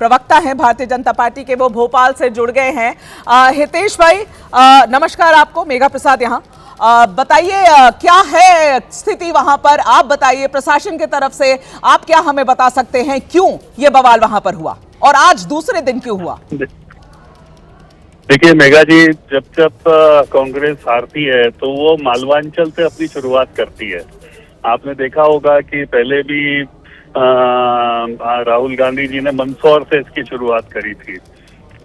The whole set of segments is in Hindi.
प्रवक्ता हैं भारतीय जनता पार्टी के, वो भोपाल से जुड़ गए हैं। हितेश भाई नमस्कार आपको, मेघा प्रसाद यहाँ। बताइए क्या है स्थिति वहां पर, आप बताइए प्रशासन की तरफ से आप क्या हमें बता सकते हैं, क्यों ये बवाल वहां पर हुआ और आज दूसरे दिन क्यों हुआ? देखिए मेघा जी, जब कांग्रेस हारती है तो वो मालवांचल से अपनी शुरुआत करती है। आपने देखा होगा कि पहले भी राहुल गांधी जी ने मंदसौर से इसकी शुरुआत करी थी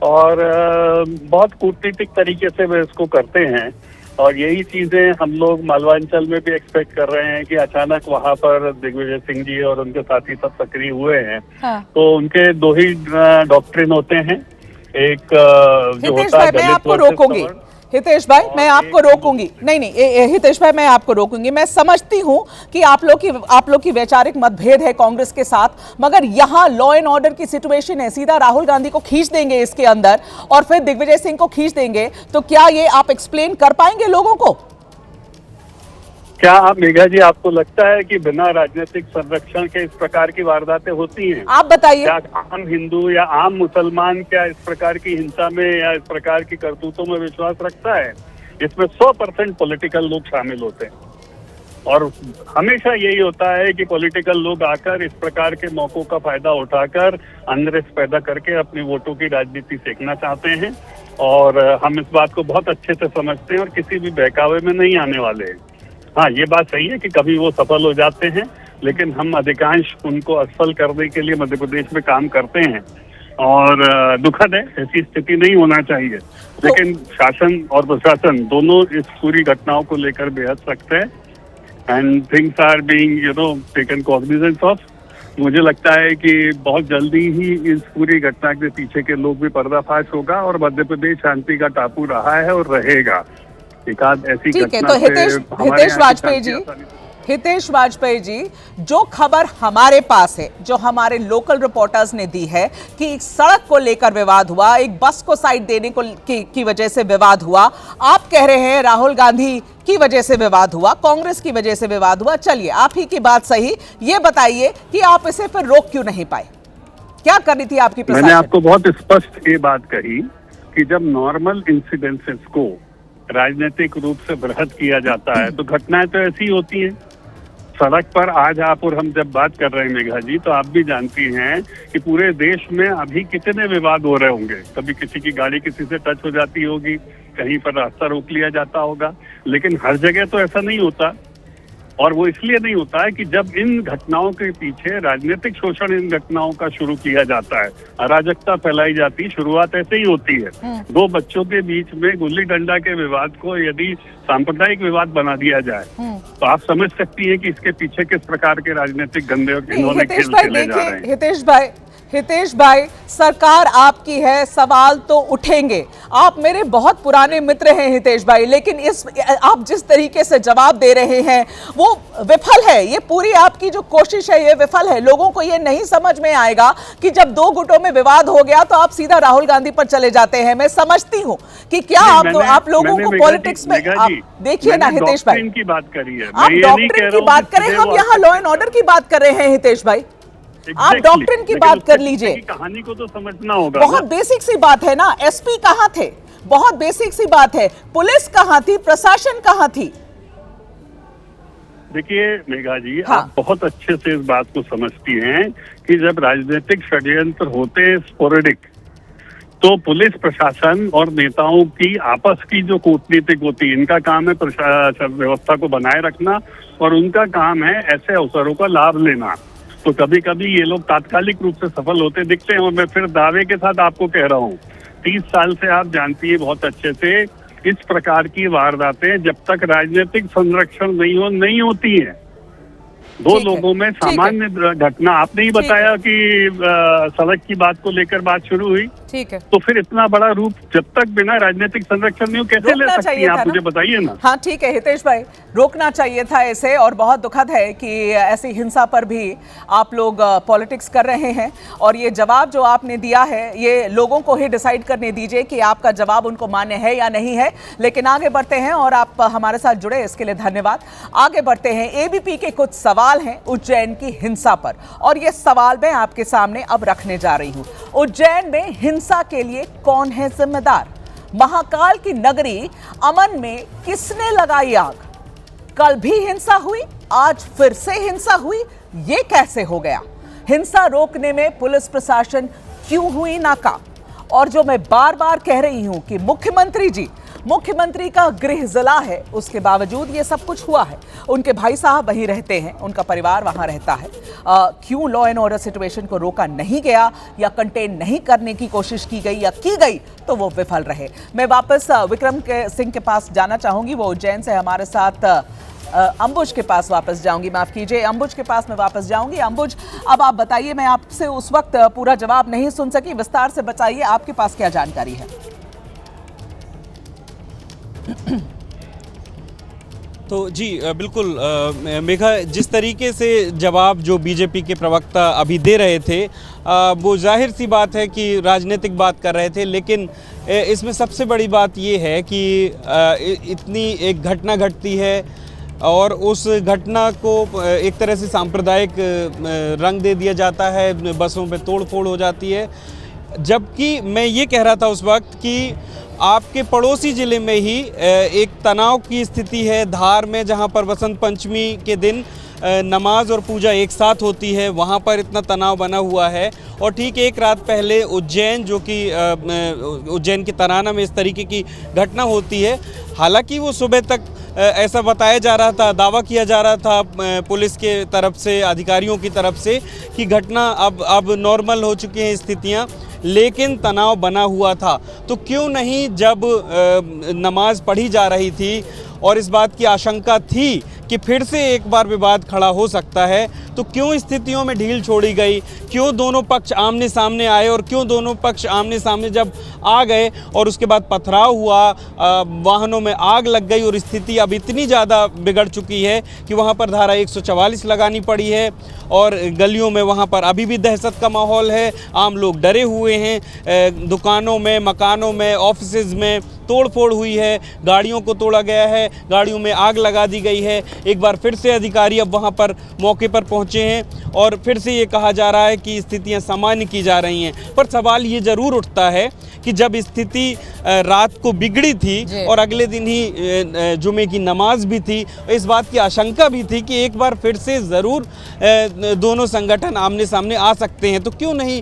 और बहुत कूटनीतिक तरीके से वे इसको करते हैं और यही चीजें हम लोग मालवांचल में भी एक्सपेक्ट कर रहे हैं कि अचानक वहां पर दिग्विजय सिंह जी और उनके साथी सब सक्रिय हुए हैं। हाँ। तो उनके दो ही डॉक्ट्रिन होते हैं, एक जो होता है दलित वर्सेस हितेश भाई मैं आपको रोकूंगी, नहीं हितेश भाई मैं आपको रोकूंगी। मैं समझती हूं कि आप लोग की वैचारिक मतभेद है कांग्रेस के साथ, मगर यहां लॉ एंड ऑर्डर की सिचुएशन है। सीधा राहुल गांधी को खींच देंगे इसके अंदर और फिर दिग्विजय सिंह को खींच देंगे, तो क्या ये आप एक्सप्लेन कर पाएंगे लोगों को? क्या आप मेघा जी, आपको लगता है कि बिना राजनीतिक संरक्षण के इस प्रकार की वारदातें होती हैं? आप बताइए। क्या आम हिंदू या आम मुसलमान क्या इस प्रकार की हिंसा में या इस प्रकार की करतूतों में विश्वास रखता है? इसमें 100% पॉलिटिकल लोग शामिल होते हैं और हमेशा यही होता है कि पॉलिटिकल लोग आकर इस प्रकार के मौकों का फायदा उठाकर अनरेस्ट पैदा करके अपनी वोटों की राजनीति सेकना चाहते हैं और हम इस बात को बहुत अच्छे से समझते हैं और किसी भी बहकावे में नहीं आने वाले हैं। हाँ, ये बात सही है कि कभी वो सफल हो जाते हैं, लेकिन हम अधिकांश उनको असफल करने के लिए मध्य प्रदेश में काम करते हैं और दुखद है, ऐसी स्थिति नहीं होना चाहिए। लेकिन शासन और प्रशासन दोनों इस पूरी घटनाओं को लेकर बेहद सख्त है and things are being taken cognizance of. मुझे लगता है कि बहुत जल्दी ही इस पूरी घटना के पीछे के लोग भी पर्दाफाश होगा और मध्य प्रदेश शांति का टापू रहा है और रहेगा। ऐसी ठीक है, तो हितेश वाजपेयी जी, जो खबर हमारे पास है, जो हमारे लोकल रिपोर्टर्स ने दी है कि एक सड़क को लेकर विवाद हुआ, एक बस को साइड देने को की वजह से विवाद हुआ। आप कह रहे हैं राहुल गांधी की वजह से विवाद हुआ, कांग्रेस की वजह से विवाद हुआ। चलिए आप ही की बात सही, ये बताइए कि आप इसे फिर रोक क्यों नहीं पाए? क्या करनी थी आपकी प्रशासन? मैंने आपको बहुत स्पष्ट ये बात कही कि जब नॉर्मल इंसिडेंसेस को राजनीतिक रूप से बृहद किया जाता है तो घटनाएं तो ऐसी होती हैं। सड़क पर आज आप और हम जब बात कर रहे हैं मेघा जी, तो आप भी जानती हैं कि पूरे देश में अभी कितने विवाद हो रहे होंगे। कभी किसी की गाड़ी किसी से टच हो जाती होगी, कहीं पर रास्ता रोक लिया जाता होगा, लेकिन हर जगह तो ऐसा नहीं होता। और वो इसलिए नहीं होता है कि जब इन घटनाओं के पीछे राजनीतिक शोषण इन घटनाओं का शुरू किया जाता है, अराजकता फैलाई जाती है, शुरुआत ऐसे ही होती है। दो बच्चों के बीच में गुल्ली डंडा के विवाद को यदि सांप्रदायिक विवाद बना दिया जाए तो आप समझ सकती हैं कि इसके पीछे किस प्रकार के राजनीतिक गंदे और इन्होंने खेल खेले जा रहे हैं। हितेश भाई, सरकार आपकी है, सवाल तो उठेंगे। आप मेरे बहुत पुराने मित्र हैं हितेश भाई, लेकिन आप जिस तरीके से जवाब दे रहे हैं वो विफल है। ये पूरी आपकी जो कोशिश है ये विफल है। लोगों को ये नहीं समझ में आएगा कि जब दो गुटों में विवाद हो गया तो आप सीधा राहुल गांधी पर चले जाते हैं। मैं समझती हूँ कि क्या आप लोगों को पॉलिटिक्स में, देखिए ना हितेश भाई, की बात करी है, आप डॉक्ट्रिन की बात करें, हम यहाँ लॉ एंड ऑर्डर की बात कर रहे हैं हितेश भाई। आप डॉक्ट्रिन की बात कर लीजिए। कहानी को तो समझना होगा। बहुत बेसिक सी बात है ना, एसपी कहां थे, बहुत बेसिक सी बात है। पुलिस कहां थी, प्रशासन कहां थी? देखिए मेघा जी, हाँ। आप बहुत अच्छे से इस बात को समझती हैं कि जब राजनीतिक षड्यंत्र होते हैं स्पोरेडिक, तो पुलिस प्रशासन और नेताओं की आपस की जो कूटनीतिक होती है, इनका काम है व्यवस्था को बनाए रखना और उनका काम है ऐसे अवसरों का लाभ लेना। तो कभी कभी ये लोग तात्कालिक रूप से सफल होते दिखते हैं और मैं फिर दावे के साथ आपको कह रहा हूँ, 30 साल से आप जानती है बहुत अच्छे से, इस प्रकार की वारदातें जब तक राजनीतिक संरक्षण नहीं होती है। दो लोगों में सामान्य घटना, आपने ही बताया कि सड़क की बात को लेकर बात शुरू हुई, ठीक है, तो फिर इतना बड़ा रूप जब तक बिना राजनीतिक संरक्षण नहीं हो कैसे ले सकती हैं आप? मुझे बताइए ना। हाँ ठीक है हितेश भाई, रोकना चाहिए था इसे, और बहुत दुखद है कि ऐसी हिंसा पर भी आप लोग पॉलिटिक्स कर रहे हैं। और ये जवाब जो आपने दिया है ये लोगों को ही डिसाइड करने दीजिए कि आपका जवाब उनको मान्य है या नहीं है। लेकिन आगे बढ़ते हैं और आप हमारे साथ जुड़े इसके लिए धन्यवाद। आगे बढ़ते हैं, एबीपी के कुछ सवाल सवाल हैं उज्जैन की हिंसा पर, और ये सवाल मैं आपके सामने अब रखने जा रही हूं। उज्जैन में हिंसा के लिए कौन है जिम्मेदार? महाकाल की नगरी अमन में किसने लगाई आग? कल भी हिंसा हुई, आज फिर से हिंसा हुई, ये कैसे हो गया? हिंसा रोकने में पुलिस प्रशासन क्यों हुई नाकाम? और जो मैं बार बार कह रही हूं कि मुख्यमंत्री का गृह जिला है, उसके बावजूद ये सब कुछ हुआ है। उनके भाई साहब वहीं रहते हैं, उनका परिवार वहां रहता है। क्यों लॉ एंड ऑर्डर सिचुएशन को रोका नहीं गया या कंटेन नहीं करने की कोशिश की गई, या की गई तो वो विफल रहे? मैं वापस विक्रम सिंह के पास जाना चाहूंगी, वो उज्जैन से हमारे साथ। अंबुज के पास वापस जाऊंगी, माफ कीजिए, अंबुज के पास मैं वापस जाऊंगी। अंबुज, अब आप बताइए, मैं आपसे उस वक्त पूरा जवाब नहीं सुन सकी, विस्तार से बताइए, आपके पास क्या जानकारी है? तो जी बिल्कुल मेघा, जिस तरीके से जवाब जो बीजेपी के प्रवक्ता अभी दे रहे थे, वो जाहिर सी बात है कि राजनीतिक बात कर रहे थे, लेकिन इसमें सबसे बड़ी बात ये है कि इतनी एक घटना घटती है और उस घटना को एक तरह से सांप्रदायिक रंग दे दिया जाता है, बसों पे तोड़ फोड़ हो जाती है। जबकि मैं ये कह रहा था उस वक्त कि आपके पड़ोसी ज़िले में ही एक तनाव की स्थिति है, धार में, जहाँ पर बसंत पंचमी के दिन नमाज और पूजा एक साथ होती है, वहाँ पर इतना तनाव बना हुआ है। और ठीक एक रात पहले उज्जैन, जो कि उज्जैन के तराना में इस तरीके की घटना होती है। हालांकि वो सुबह तक ऐसा बताया जा रहा था, दावा किया जा रहा था पुलिस के तरफ से, अधिकारियों की तरफ से, कि घटना अब नॉर्मल हो चुकी हैं स्थितियाँ, लेकिन तनाव बना हुआ था। तो क्यों नहीं, जब नमाज पढ़ी जा रही थी और इस बात की आशंका थी कि फिर से एक बार विवाद खड़ा हो सकता है, तो क्यों स्थितियों में ढील छोड़ी गई? क्यों दोनों पक्ष आमने सामने आए? और क्यों दोनों पक्ष आमने सामने जब आ गए और उसके बाद पथराव हुआ, वाहनों में आग लग गई और स्थिति अब इतनी ज़्यादा बिगड़ चुकी है कि वहाँ पर धारा 144 लगानी पड़ी है और गलियों में वहाँ पर अभी भी दहशत का माहौल है। आम लोग डरे हुए हैं, दुकानों में, मकानों में, ऑफिसेज में तोड़ फोड़ हुई है, गाड़ियों को तोड़ा गया है, गाड़ियों में आग लगा दी गई है। एक बार फिर से अधिकारी अब वहाँ पर मौके पर पहुँचे हैं और फिर से ये कहा जा रहा है कि स्थितियाँ सामान्य की जा रही हैं। पर सवाल ये ज़रूर उठता है कि जब स्थिति रात को बिगड़ी थी और अगले दिन ही जुमे की नमाज भी थी, इस बात की आशंका भी थी कि एक बार फिर से ज़रूर दोनों संगठन आमने सामने आ सकते हैं, तो क्यों नहीं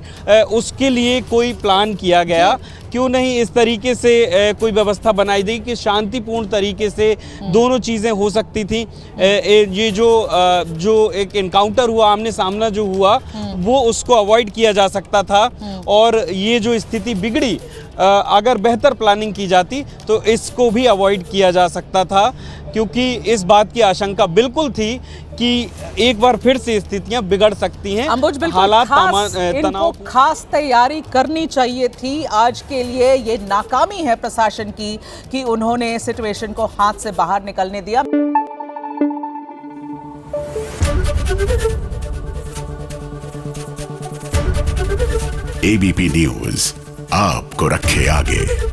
उसके लिए कोई प्लान किया गया? क्यों नहीं इस तरीके से कोई व्यवस्था बनाई गई कि शांतिपूर्ण तरीके से दोनों चीज़ें हो सकती थी? ये जो एक एनकाउंटर हुआ, आमने सामना जो हुआ, वो उसको अवॉइड किया जा सकता था। और ये जो स्थिति बिगड़ी, अगर बेहतर प्लानिंग की जाती तो इसको भी अवॉइड किया जा सकता था, क्योंकि इस बात की आशंका बिल्कुल थी कि एक बार फिर से स्थितियां बिगड़ सकती हैं। हालात इनको खास तैयारी करनी चाहिए थी। आज के लिए ये नाकामी है प्रशासन की कि उन्होंने सिचुएशन को हाथ से बाहर निकलने दिया। एबीपी न्यूज आपको रखे आगे।